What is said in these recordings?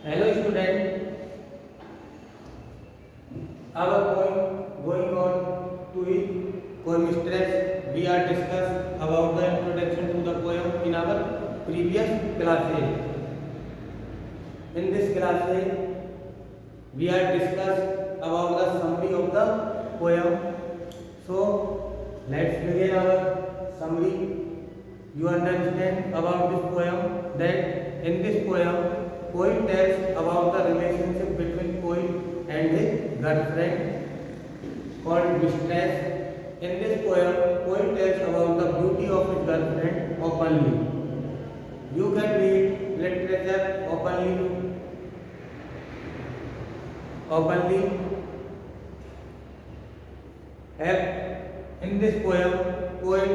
Hello student, our point going on to it poem stress. We are discuss about the introduction to the poem in our previous classes. In this class, we are discuss about the summary of the poem. So let's begin our summary. You understand about this poem that in this poem, poet tells about the relationship between poet and his girlfriend called mistress. In this poem, poet tells about the beauty of his girlfriend openly. You can read literature openly. In this poem, poet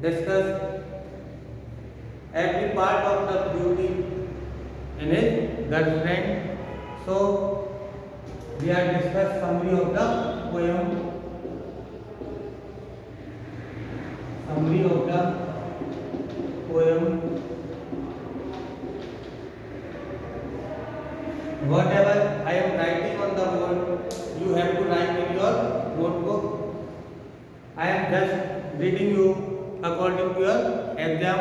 discuss every part of the beauty in his girlfriend. So we are discuss summary of the poem. Summary of the poem. Whatever I am writing on the board, you have to write in your notebook. I am just reading you according to your exam.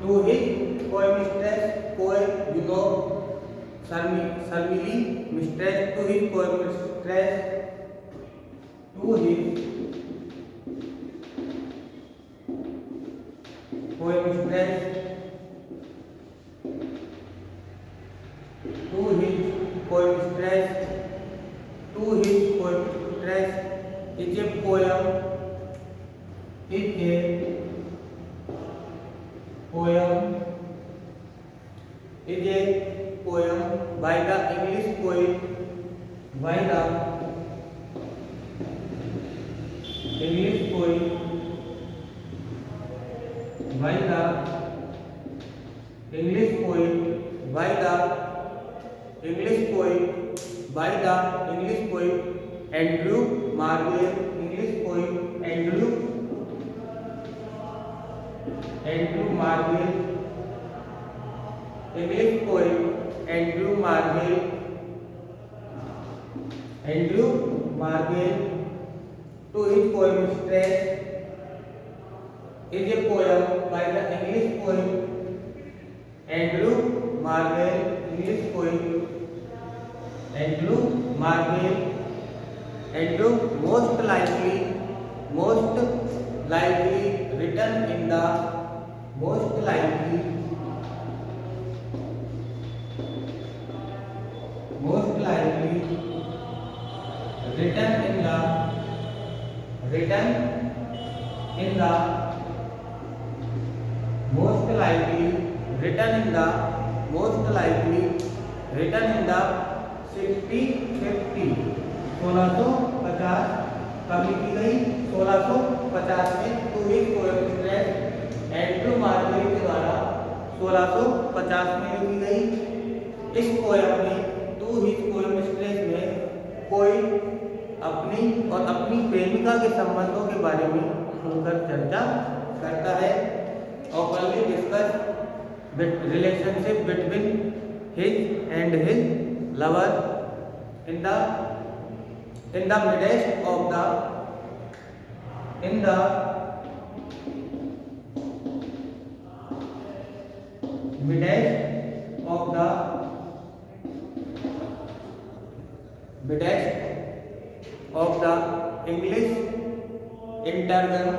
To his poem mistress, poet, you know, Sharmili mistress, to his poem mistress, to his poem mistress, to his poem mistress, to his poem mistress is a poem, is a poem, is a poem by the English poet, by the English poet, by the English poet, by the English poet, by the English poet Andrew Marvell, English poet Andrew Marvell, English poet Andrew Marvell, to his poem Stress is a poem by the English poet Andrew Marvell, English poet Andrew Marvell. Andrew most likely written in the most likely written in the most likely written in the 1650 1650 कभी की गई 1650 में to his poem stress Andrew Marvell के द्वारा 1650 में लिखी गई। इस पोएम में टू हिज पोएम स्ट्रेस में कोई अपनी और अपनी प्रेमिका के संबंधों के बारे में खुलकर चर्चा करता है। Openly discuss relationship between his and his lover in the midst of the English interregnum,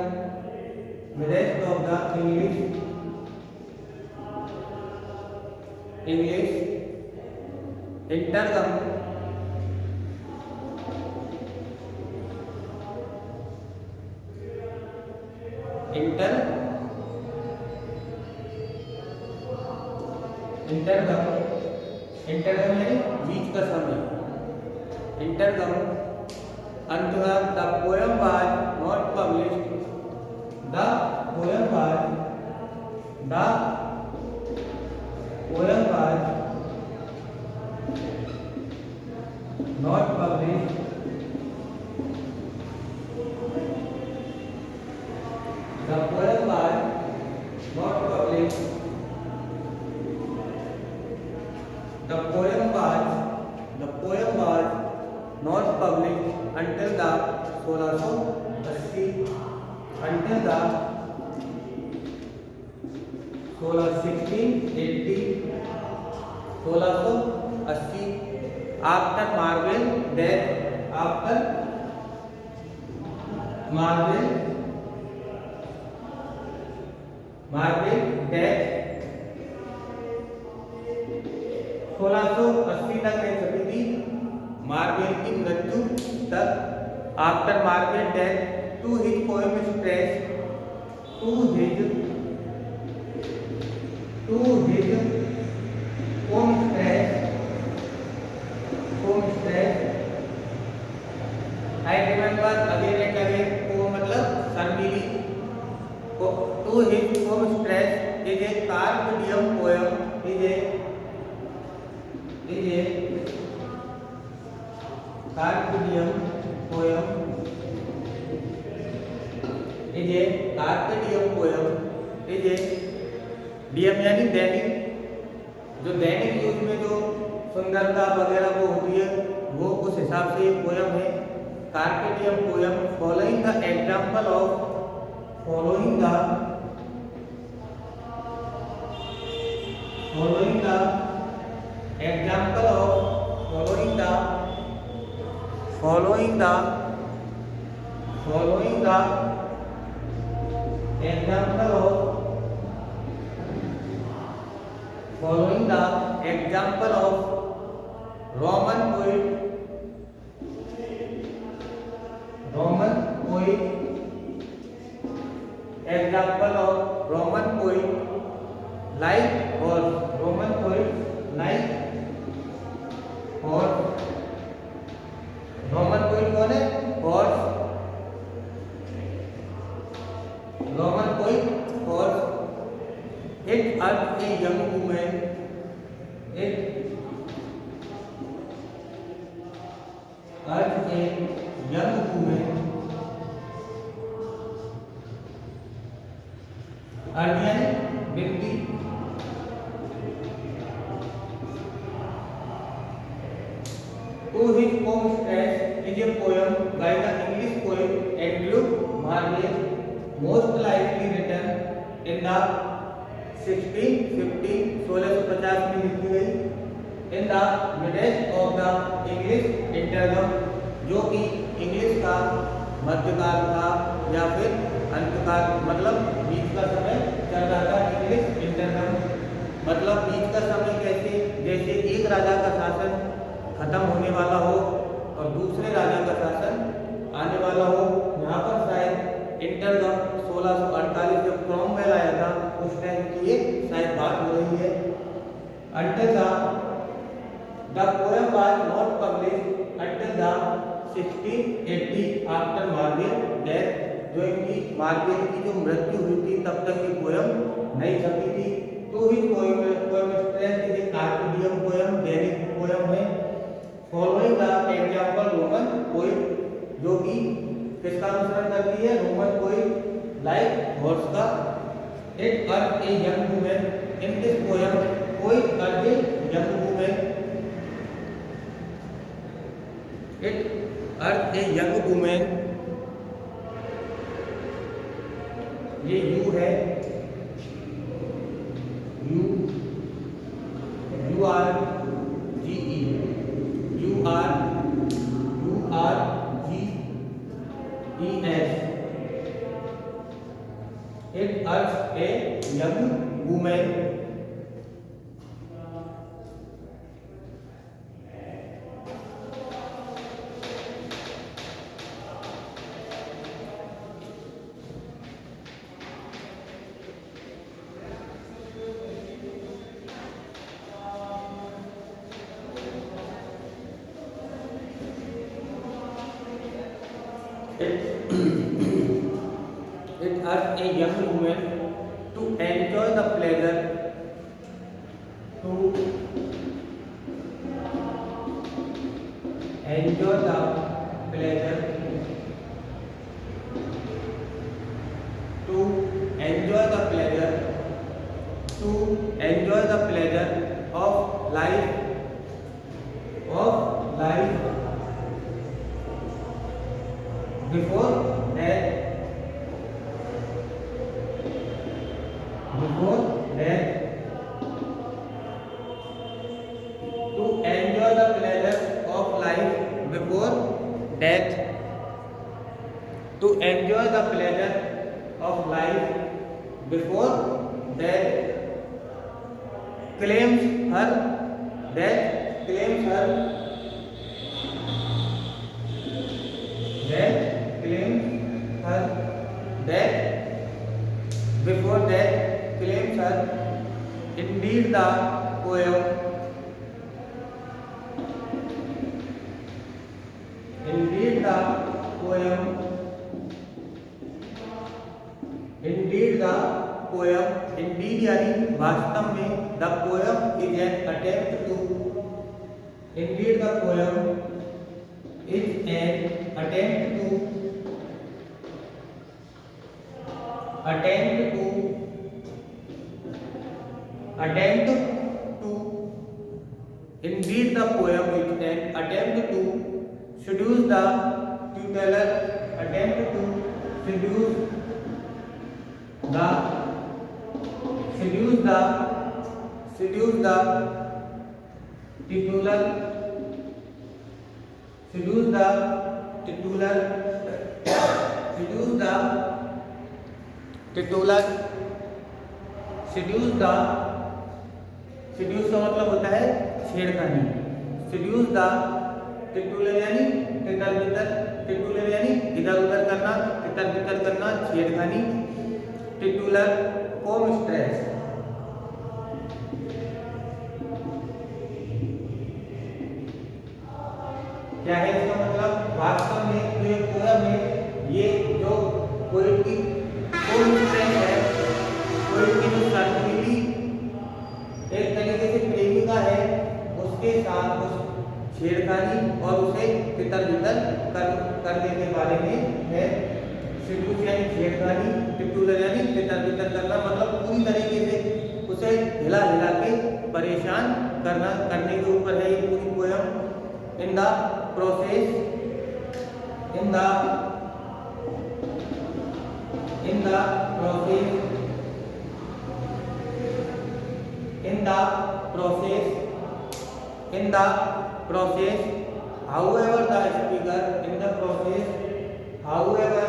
midst of the English interregnum यानी बीच का समय interregnum until the poem was not published. The poem was not published The poem was not published. The poem was not published until the 1680 until the 1680 after Marvell's death. After Marvell's death 1680 तक रह सकी थी marvel की मृत्यु तक. After Marvell death to his poem stress to his poem stress I remember again and again. Poem मतलब शर्मीली. To his poem stress is a carpe diem poem is a carpe diem poem is a diem यानी दैनिक. जो दैनिक use में जो सुंदरता वगैरह वो होती है वो उस हिसाब से ये पोएम है. Carpe diem poem following the example of following the example of Roman poet like horse. Roman poet like horse. Roman poet कौन है? Horse. Roman poet horse. It urged a young woman. It urged a young woman. Urged यानी व्यक्ति. To his poem stress is a poem by the English poet Andrew Marvell, most likely written in the 1650 1650 में लिखी गई. In the midst of the English interregnum, जो कि English का मध्यकाल था या फिर अंतकाल, मतलब बीच का समय चल रहा था. इंग्लिश इंटररेग्नम मतलब बीच का समय कैसे, जैसे एक राजा का शासन खत्म होने वाला हो और दूसरे राजा का शासन आने वाला हो. यहाँ पर शायद इंटररेग्नम 1648 जब क्रॉमवेल आया था उस टाइम की ये शायद बात हो रही है. Until the poem was not published until the 1680 after Marvell's death. जो इनकी मार्वेल की जो मृत्यु हुई थी तब तक ये पोएम नहीं छपी थी. तो ही poem stress is a carpe diem poem, दैनिक पोएम है. Following the example Roman poet, जो कि किसका अनुसरण करती है? रोमन पोएट लाइक हॉर्स का. It urged a young woman. In this poem poet urged a young woman. It urged a young woman. ये यू है. U R G E. U R G E S. It urged a young woman. It urged a young woman to enjoy the pleasure to to enjoy the pleasure of life before death to enjoy the pleasure of life before death to enjoy the pleasure of life before death claims her death claims her death before death claims her. Indeed the poem indeed यानी वास्तव में the poem is an attempt to indeed the poem is an attempt to indeed the poem is an attempt to seduce the tutelar seduce the titular seduce का मतलब होता है छेड़खानी seduce the titular यानी तितर बितर titular यानी इधर उधर करना तितर बितर करना छेड़खानी titular co-mistress क्या है इसका मतलब वास्तव में जो ये पोएम है ये जो पोएट की co-mistress है पोएट की जो साथी एक तरीके से प्रेमिका है उसके साथ उस छेड़खानी और उसे तितर बितर करने के बारे में है सेड्यूस यानी छेड़खानी टिटुलर यानी तितर बितर करना मतलब पूरी तरीके से उसे हिला हिला के परेशान करने के ऊपर है ये पूरी poem in the process however the speaker in the process however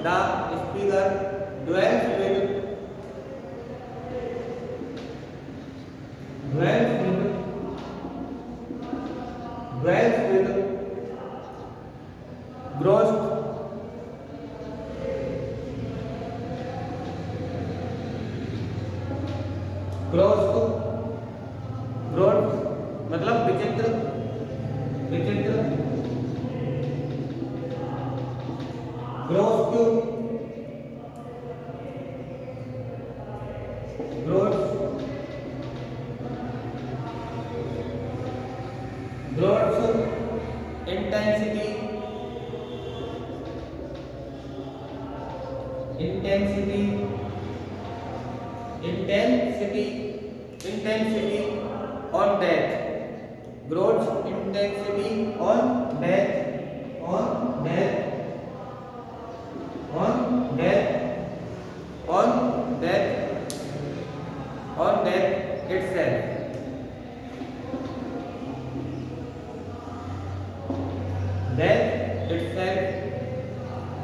the speaker dwells with gross मतलब विचित्र intensity on death gross intensity on death itself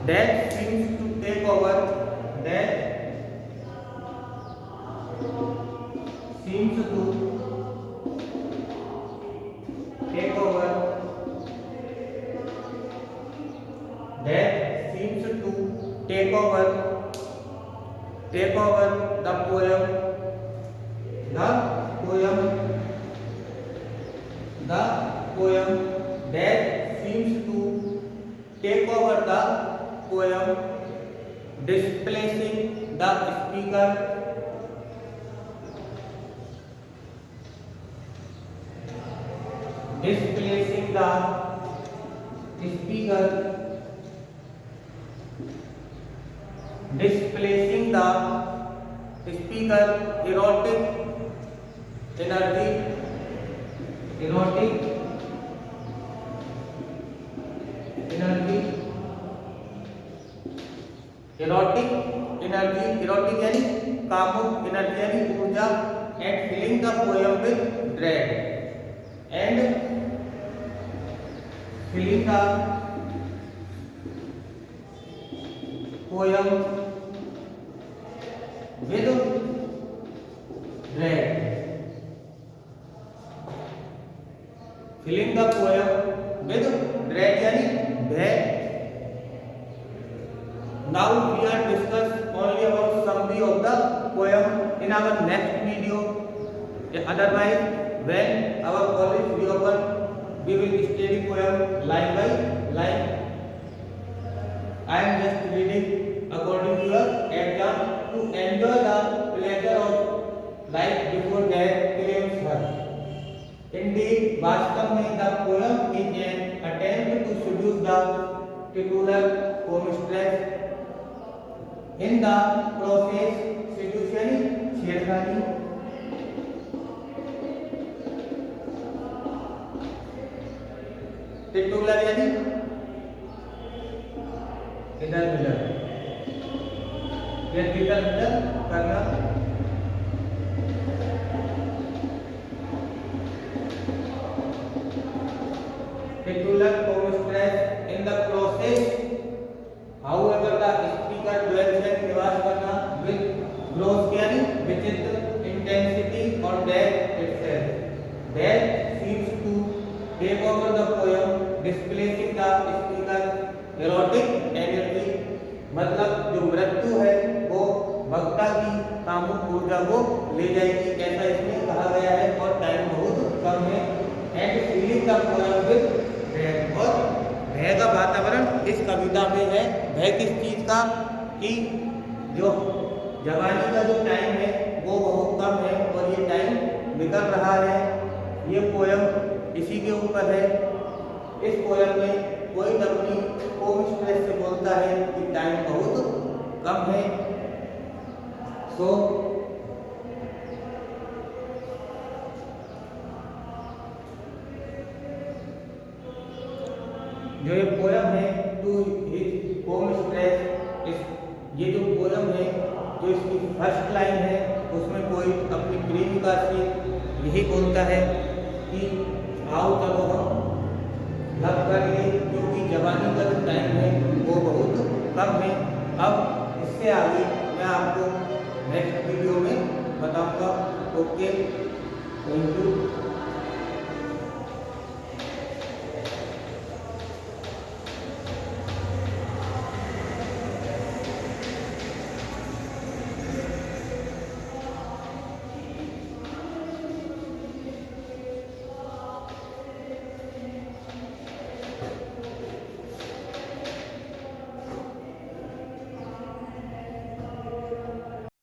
death seems to take over death seems to take over the poem death seems to take over the poem displacing the speaker displacing the speaker, erotic energy, erotic यानी कामुक, energy यानी ऊर्जा, and filling the poem with dread, and filling the poem with dread, filling the poem with dread यानी भय. Now we are discuss only about summary of the poem in our next video. Otherwise, when our college reopen, we will study poem line by line. I am just reading according to your exam to enjoy the pleasure of life before death claims her. Indeed, वास्तव में the poem is an attempt to seduce the titular co-mistress. In the process, seduction छेड़खानी, titular यानी इधर उधर, इधर उधर करना. Titular co-mistress in the process, however the speaker dwells and निवास करना with gross यानी विचित्र intensity or death itself. Death seems to take over the poem, displacing the speaker erotic energy. मतलब जो मृत्यु है वो वक्ता की कामुक ऊर्जा को ले जाएगी, ऐसा इसमें कहा गया है, और टाइम बहुत कम है. And feeling the poem with dread, और भय का वातावरण इस कविता में है. भय किस चीज का? कि जो जवानी का जो टाइम है वो बहुत कम है और ये टाइम निकल रहा है. ये पोएम इसी के ऊपर है. इस पोएम में कोई अपनी को-मिस्ट्रेस से बोलता है कि टाइम बहुत कम है. सो जो ये पोएम है टू हिज को-मिस्ट्रेस, ये जो पोएम है जो इसकी फर्स्ट लाइन है उसमें कोई अपनी प्रेमिका से यही बोलता है कि आओ चलो हम लव कर ले, क्योंकि जवानी का जो टाइम है वो बहुत कम है. अब इससे आगे मैं आपको नेक्स्ट वीडियो में बताऊंगा. Okay, thank you.